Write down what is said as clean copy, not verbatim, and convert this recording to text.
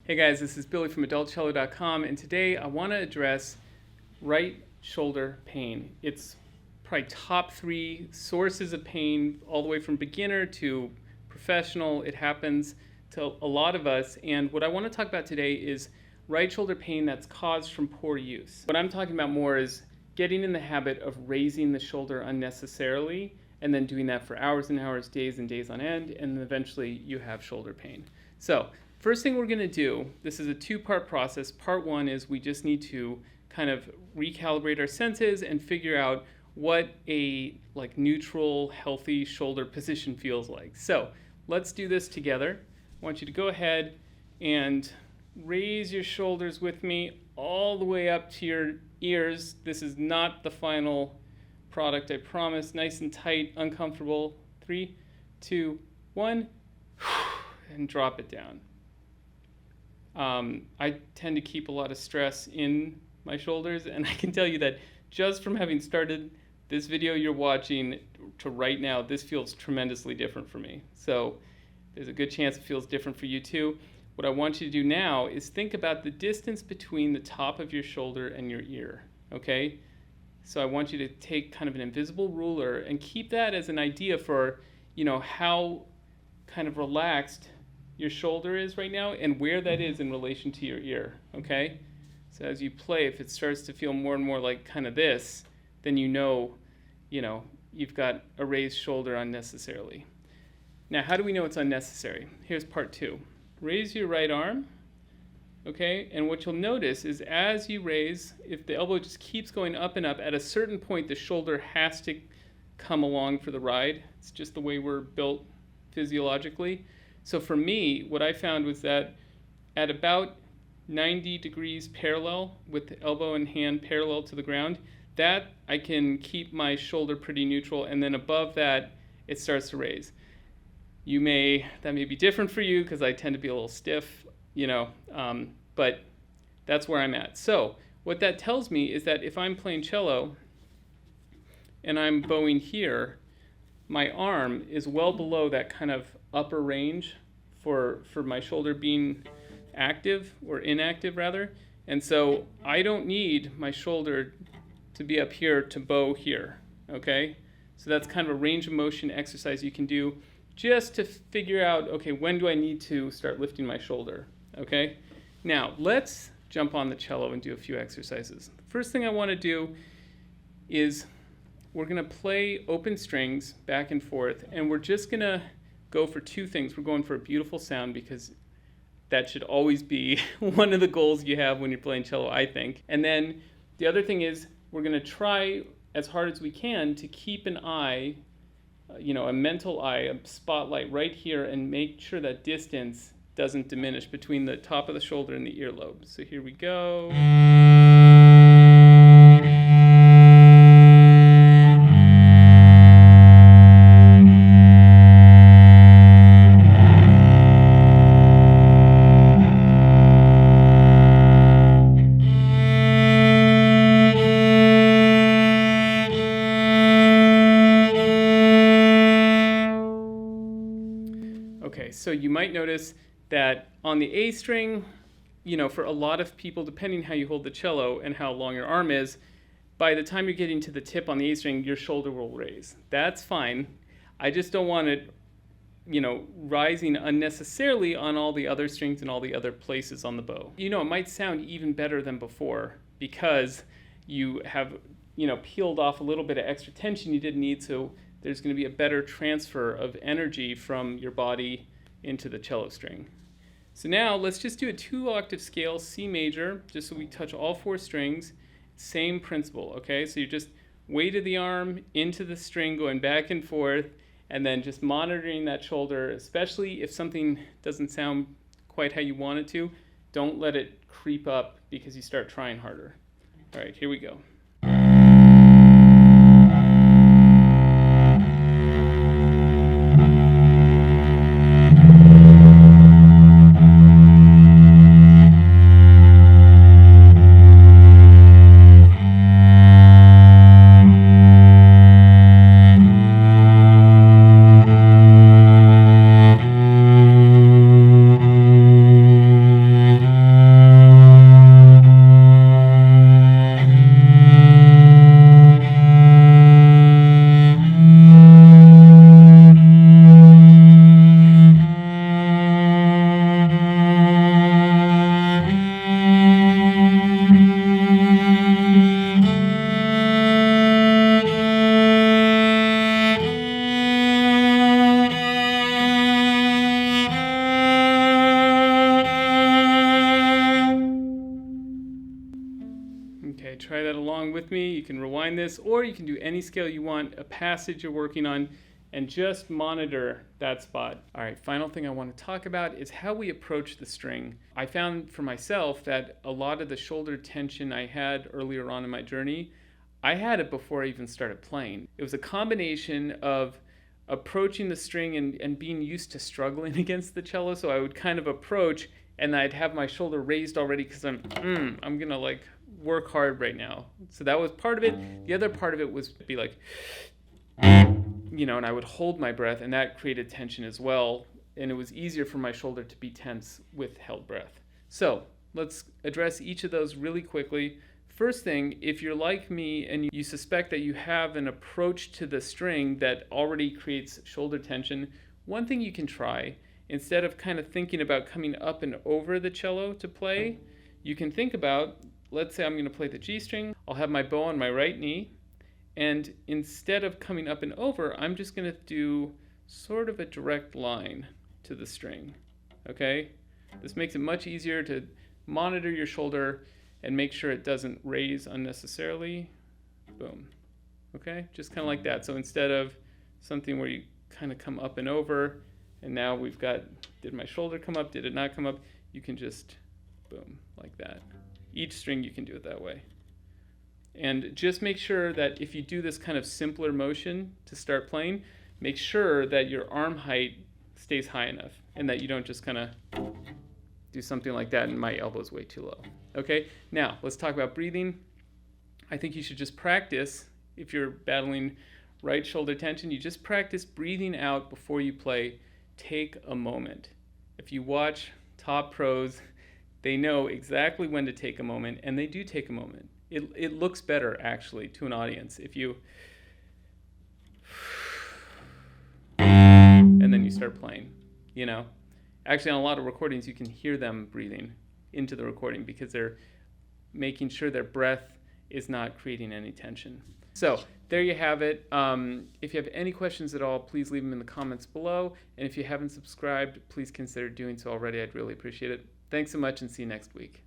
Hey guys, this is Billy from AdultCello.com, and today I want to address right shoulder pain. It's probably top 3 sources of pain, all the way from beginner to professional. It happens to a lot of us, and what I want to talk about today is right shoulder pain that's caused from poor use. What I'm talking about more is getting in the habit of raising the shoulder unnecessarily, and then doing that for hours and hours, days and days on end, and then eventually you have shoulder pain. So first thing we're going to do, this is a 2-part process. Part 1 is we just need to kind of recalibrate our senses and figure out what a neutral, healthy shoulder position feels like. So let's do this together. I want you to go ahead and raise your shoulders with me all the way up to your ears. This is not the final product, I promise. Nice and tight, uncomfortable. 3, 2, 1, and drop it down. I tend to keep a lot of stress in my shoulders, and I can tell you that just from having started this video you're watching to right now, this feels tremendously different for me. So there's a good chance it feels different for you too. What I want you to do now is think about the distance between the top of your shoulder and your ear, okay? So I want you to take kind of an invisible ruler and keep that as an idea for, how kind of relaxed your shoulder is right now and where that is in relation to your ear, okay? So as you play, if it starts to feel more and more like kind of this, then you've got a raised shoulder unnecessarily. Now, how do we know it's unnecessary? Here's part 2. Raise your right arm, okay? And what you'll notice is as you raise, if the elbow just keeps going up and up, at a certain point the shoulder has to come along for the ride. It's just the way we're built physiologically. So for me, what I found was that at about 90 degrees parallel with the elbow and hand parallel to the ground, that I can keep my shoulder pretty neutral, and then above that, it starts to raise. That may be different for you because I tend to be a little stiff, but that's where I'm at. So what that tells me is that if I'm playing cello and I'm bowing here, my arm is well below that kind of upper range for my shoulder being active or inactive rather. And so I don't need my shoulder to be up here to bow here, okay? So that's kind of a range of motion exercise you can do just to figure out, okay, when do I need to start lifting my shoulder, okay? Now, let's jump on the cello and do a few exercises. First thing I want to do is we're going to play open strings back and forth, and we're just going to go for 2 things. We're going for a beautiful sound because that should always be one of the goals you have when you're playing cello, I think. And then the other thing is we're going to try as hard as we can to keep an eye, a mental eye, a spotlight right here, and make sure that distance doesn't diminish between the top of the shoulder and the earlobe. So here we go. Okay, so you might notice that on the A string, for a lot of people, depending how you hold the cello and how long your arm is, by the time you're getting to the tip on the A string, your shoulder will raise. That's fine. I just don't want it, rising unnecessarily on all the other strings and all the other places on the bow. It might sound even better than before because you have, peeled off a little bit of extra tension you didn't need, so there's going to be a better transfer of energy from your body into the cello string. So now let's just do a 2-octave scale, C major, just so we touch all 4 strings. Same principle, okay? So you just weight of the arm into the string, going back and forth, and then just monitoring that shoulder, especially if something doesn't sound quite how you want it to. Don't let it creep up because you start trying harder. All right, here we go. try that along with me. You can rewind this, or you can do any scale you want, a passage you're working on, and just monitor that spot. All right, final thing I want to talk about is how we approach the string. I found for myself that a lot of the shoulder tension I had earlier on in my journey, I had it before I even started playing. It was a combination of approaching the string and being used to struggling against the cello. So I would kind of approach and I'd have my shoulder raised already because I'm gonna like work hard right now. So that was part of it. The other part of it was be like, you know, and I would hold my breath, and that created tension as well. And it was easier for my shoulder to be tense with held breath. So let's address each of those really quickly. First thing, if you're like me and you suspect that you have an approach to the string that already creates shoulder tension, one thing you can try, instead of kind of thinking about coming up and over the cello to play, you can think about, let's say I'm going to play the G string, I'll have my bow on my right knee, and instead of coming up and over, I'm just going to do sort of a direct line to the string, okay? This makes it much easier to monitor your shoulder and make sure it doesn't raise unnecessarily. Boom. Okay, just kind of like that. So instead of something where you kind of come up and over, and now we've got, did my shoulder come up, did it not come up? You can just, boom, like that. Each string you can do it that way. And just make sure that if you do this kind of simpler motion to start playing, make sure that your arm height stays high enough and that you don't just kind of do something like that and my elbow's way too low. Okay, now let's talk about breathing. I think you should just practice, if you're battling right shoulder tension, you just practice breathing out before you play. Take a moment. If you watch top pros, they know exactly when to take a moment, and they do take a moment. It looks better, actually, to an audience if you... and then you start playing, you know. Actually, on a lot of recordings, you can hear them breathing into the recording because they're making sure their breath is not creating any tension. So there you have it. If you have any questions at all, please leave them in the comments below. And if you haven't subscribed, please consider doing so already. I'd really appreciate it. Thanks so much, and see you next week.